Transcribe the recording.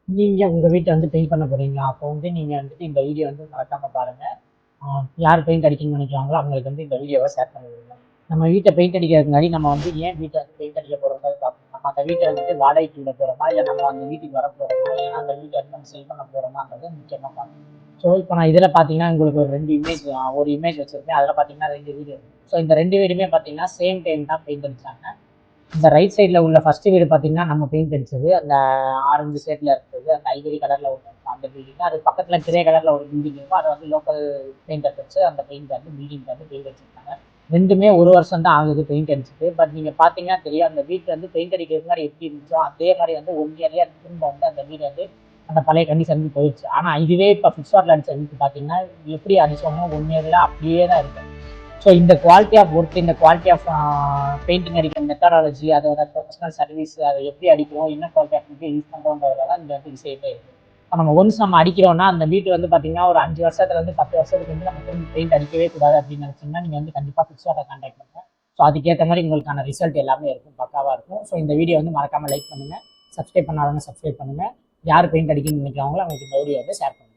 நீங்க உங்க வீட்ட வந்து பெயிண்ட் பண்ண போறீங்களா? அப்போ வந்து நீங்க வந்துட்டு இந்த வீடியோ வந்து மறக்காம பாருங்க. யார் பெயிண்ட் அடிக்கணும்னு நினைக்கிறாங்களோ அவங்களுக்கு வந்து இந்த வீடியோவை ஷேர் பண்ணி விடுங்க. நம்ம வீட்டை பெயிண்ட் அடிக்கிறதுக்கு முன்னாடி நம்ம வந்து ஏன் வீட்டை வந்து பெயிண்ட் அடிக்க போறோம்ன்றது பார்க்கணும். நம்ம அந்த வீட்டை வந்துட்டு வாடகைக்கு விட போறோமா, இல்லை நம்ம அந்த வீட்டுக்கு வர போறோமா, இல்லைன்னா அந்த வீட்டை வந்து நம்ம செல் பண்ண போறோமான்றது முக்கியமா பார்க்கணும். ஸோ இப்போ நான் இதில் பார்த்தீங்கன்னா உங்களுக்கு ஒரு 2 இமேஜ் ஒரு இமேஜ் வச்சிருக்கேன். அதில் பார்த்தீங்கன்னா 2 வீடு இருக்கு. ஸோ இந்த 2 வீடுமே பார்த்தீங்கன்னா சேம் டைம் தான் பெயிண்ட் அடிச்சாங்க. இந்த ரைட் சைடில் உள்ள ஃபர்ஸ்ட் வீடு பார்த்தீங்கன்னா நம்ம பெயிண்ட் அடிச்சது அந்த ஆரஞ்சு ஷேட்ல இருக்கிறது, அந்த ஐவரி கலர்ல ஒன்று இருக்கும் அந்த பில்டிங். அது பக்கத்தில் கிரே கலர்ல ஒரு பில்டிங் இருக்கும். அதை வந்து லோக்கல் பெயிண்டர் வச்சு அந்த பெயிண்ட் வந்து பில்டிங் வந்து பெயிண்ட் அடிச்சிருக்காங்க. ரெண்டுமே ஒரு வருஷம் தான் ஆகுது பெயிண்ட் அடிச்சுட்டு. பட் நீங்கள் பார்த்தீங்கன்னா தெரியும், அந்த வீட்டில் வந்து பெயிண்ட் அடிக்கிறதுக்கு முன்னாடி எப்படி இருந்துச்சோ அதே மாதிரி வந்து 1 இயர்லேயே திரும்ப வந்து அந்த வீடு வந்து அந்த பழைய கண்டிஷனுக்கு போயிடுச்சு. ஆனால் இதுவே இப்போ ஃபிக்ஸ்வாட்டில் அடிச்ச வீட்டு பார்த்தீங்கன்னா எப்படி அடிச்சோமோ 1 இயர்ல அப்படியே தான் இருக்கு. ஸோ இந்த குவாலிட்டி ஆஃப் ஒர்க், இந்த குவாலிட்டி ஆஃப் பெயிண்டிங் அடிக்கிற மெத்தடாலஜி, அதோட ப்ரொஃபஷனல் சர்வீஸ், அதை எப்படி அடிக்கிறோம், என்ன குவாலிட்டி ஆஃப் பெயிண்ட் யூஸ் பண்ணுறோன்றதுல தான் இந்த வந்து விஷயமே இருக்குது. இப்போ நம்ம ஒன்ஸ் நம்ம அடிக்கிறோம்னா அந்த வீட்டு வந்து பார்த்தீங்கன்னா ஒரு 5 வருஷத்துலேருந்து 10 வருஷத்துக்கு வந்து நம்ம திரும்பி பெயிண்ட் அடிக்கவே கூடாது அப்படின்னு நினச்சிங்கன்னா நீங்கள் வந்து கண்டிப்பாக ஃபிக்ஸ்வாட்டை கான்டாக்ட் பண்ணுங்கள். ஸோ அதுக்கேற்ற மாதிரி உங்களுக்கான ரிசல்ட் எல்லாமே இருக்கும், பக்காவாக இருக்கும். ஸோ இந்த வீடியோ வந்து மறக்காமல் லைக் பண்ணுங்கள். சப்ஸ்கிரைப் பண்ணாதவங்க சப்ஸ்கிரைப் பண்ணுங்கள். யார் பெயிண்ட் அடிக்கணும்னு நினைக்கிறாங்களோ அவங்களுக்கு இந்த வீடியோ வந்து ஷேர் பண்ணுங்கள்.